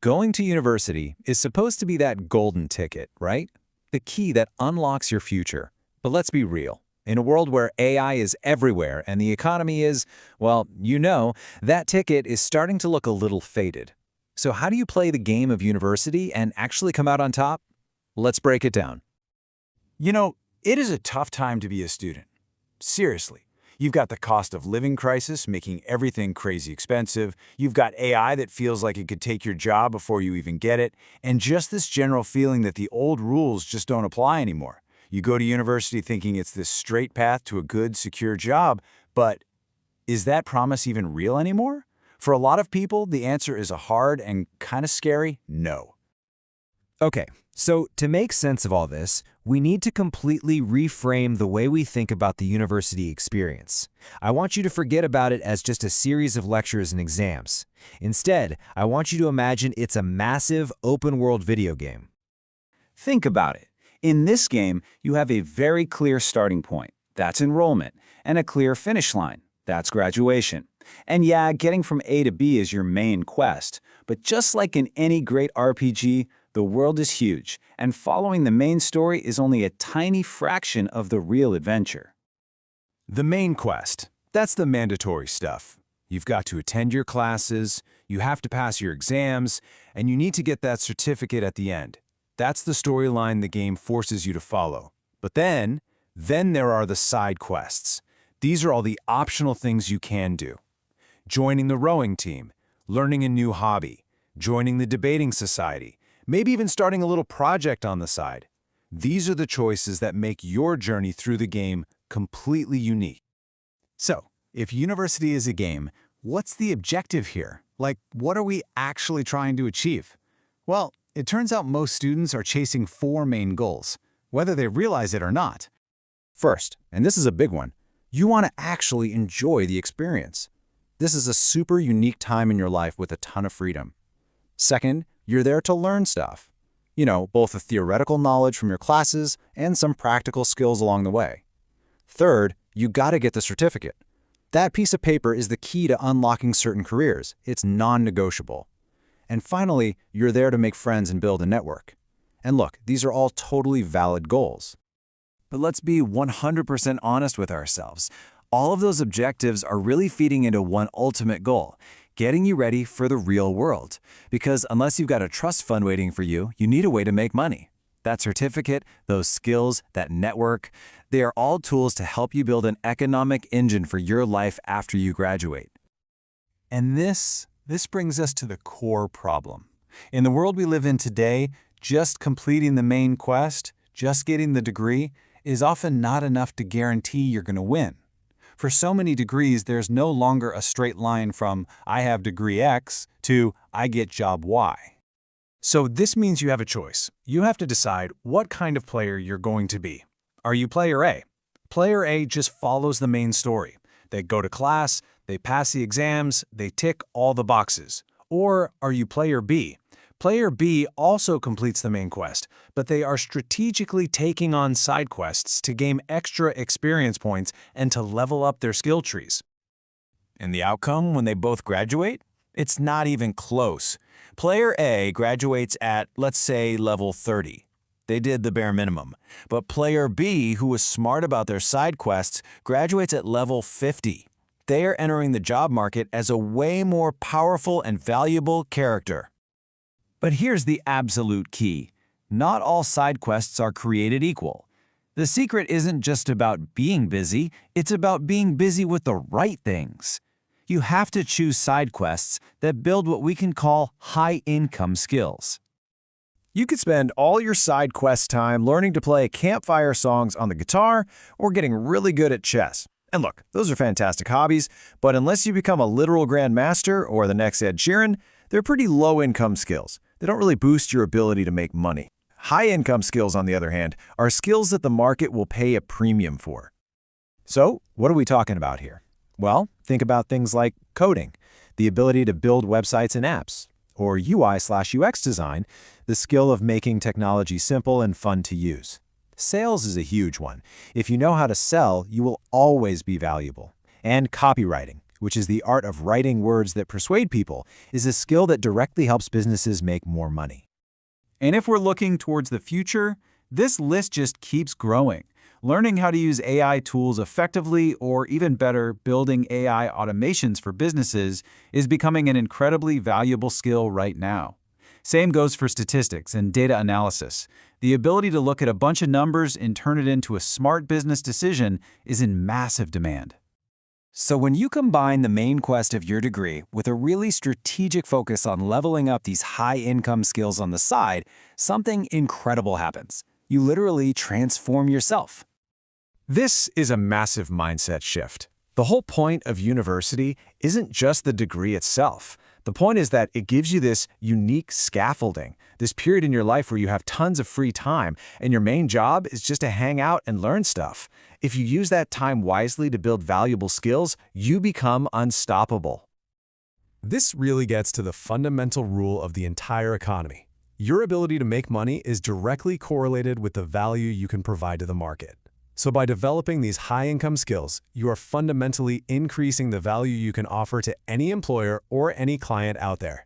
Going to university is supposed to be that golden ticket, right? The key that unlocks your future. But let's be real. In a world where AI is everywhere and the economy is, well, that ticket is starting to look a little faded. So how do you play the game of university and actually come out on top? Let's break it down. It is a tough time to be a student. Seriously. You've got the cost of living crisis making everything crazy expensive. You've got AI that feels like it could take your job before you even get it. And just this general feeling that the old rules just don't apply anymore. You go to university thinking it's this straight path to a good, secure job, but is that promise even real anymore? For a lot of people, the answer is a hard and kind of scary no. Okay, so to make sense of all this, we need to completely reframe the way we think about the university experience. I want you to forget about it as just a series of lectures and exams. Instead, I want you to imagine it's a massive, open-world video game. Think about it. In this game, you have a very clear starting point. That's enrollment. And a clear finish line. That's graduation. And yeah, getting from A to B is your main quest. But just like in any great RPG, the world is huge, and following the main story is only a tiny fraction of the real adventure. The main quest. That's the mandatory stuff. You've got to attend your classes, you have to pass your exams, and you need to get that certificate at the end. That's the storyline the game forces you to follow. But then there are the side quests. These are all the optional things you can do. Joining the rowing team, learning a new hobby, joining the debating society, maybe even starting a little project on the side. These are the choices that make your journey through the game completely unique. So, if university is a game, what's the objective here? Like, what are we actually trying to achieve? Well, it turns out most students are chasing 4 main goals, whether they realize it or not. First, and this is a big one, you want to actually enjoy the experience. This is a super unique time in your life with a ton of freedom. Second, you're there to learn stuff. Both the theoretical knowledge from your classes and some practical skills along the way. Third, you gotta get the certificate. That piece of paper is the key to unlocking certain careers. It's non-negotiable. And finally, you're there to make friends and build a network. And look, these are all totally valid goals. But let's be 100% honest with ourselves. All of those objectives are really feeding into one ultimate goal: getting you ready for the real world. Because unless you've got a trust fund waiting for you, you need a way to make money. That certificate, those skills, that network, they are all tools to help you build an economic engine for your life after you graduate. And this brings us to the core problem. In the world we live in today, just completing the main quest, just getting the degree, is often not enough to guarantee you're going to win. For so many degrees, there's no longer a straight line from I have degree X to I get job Y. So this means you have a choice. You have to decide what kind of player you're going to be. Are you player A? Player A just follows the main story. They go to class, they pass the exams, they tick all the boxes. Or are you player B? Player B also completes the main quest, but they are strategically taking on side quests to gain extra experience points and to level up their skill trees. And the outcome when they both graduate? It's not even close. Player A graduates at, let's say, level 30. They did the bare minimum. But player B, who was smart about their side quests, graduates at level 50. They are entering the job market as a way more powerful and valuable character. But here's the absolute key. Not all side quests are created equal. The secret isn't just about being busy, it's about being busy with the right things. You have to choose side quests that build what we can call high-income skills. You could spend all your side quest time learning to play campfire songs on the guitar or getting really good at chess. And look, those are fantastic hobbies, but unless you become a literal grandmaster or the next Ed Sheeran, they're pretty low-income skills. They don't really boost your ability to make money. High-income skills, on the other hand, are skills that the market will pay a premium for. So, what are we talking about here? Well, think about things like coding, the ability to build websites and apps, or UI/UX design, the skill of making technology simple and fun to use. Sales is a huge one. If you know how to sell, you will always be valuable. And copywriting, which is the art of writing words that persuade people, is a skill that directly helps businesses make more money. And if we're looking towards the future, this list just keeps growing. Learning how to use AI tools effectively, or even better, building AI automations for businesses, is becoming an incredibly valuable skill right now. Same goes for statistics and data analysis. The ability to look at a bunch of numbers and turn it into a smart business decision is in massive demand. So when you combine the main quest of your degree with a really strategic focus on leveling up these high-income skills on the side, something incredible happens. You literally transform yourself. This is a massive mindset shift. The whole point of university isn't just the degree itself. The point is that it gives you this unique scaffolding, this period in your life where you have tons of free time, and your main job is just to hang out and learn stuff. If you use that time wisely to build valuable skills, you become unstoppable. This really gets to the fundamental rule of the entire economy. Your ability to make money is directly correlated with the value you can provide to the market. So by developing these high-income skills, you are fundamentally increasing the value you can offer to any employer or any client out there.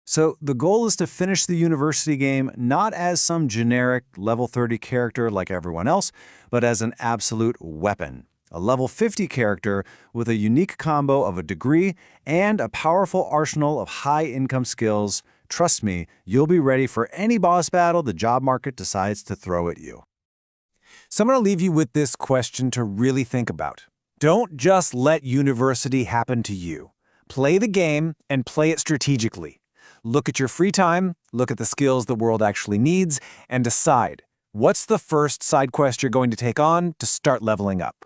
So the goal is to finish the university game not as some generic level 30 character like everyone else, but as an absolute weapon. A level 50 character with a unique combo of a degree and a powerful arsenal of high-income skills. Trust me, you'll be ready for any boss battle the job market decides to throw at you. So I'm going to leave you with this question to really think about. Don't just let university happen to you. Play the game and play it strategically. Look at your free time, look at the skills the world actually needs, and decide, what's the first side quest you're going to take on to start leveling up?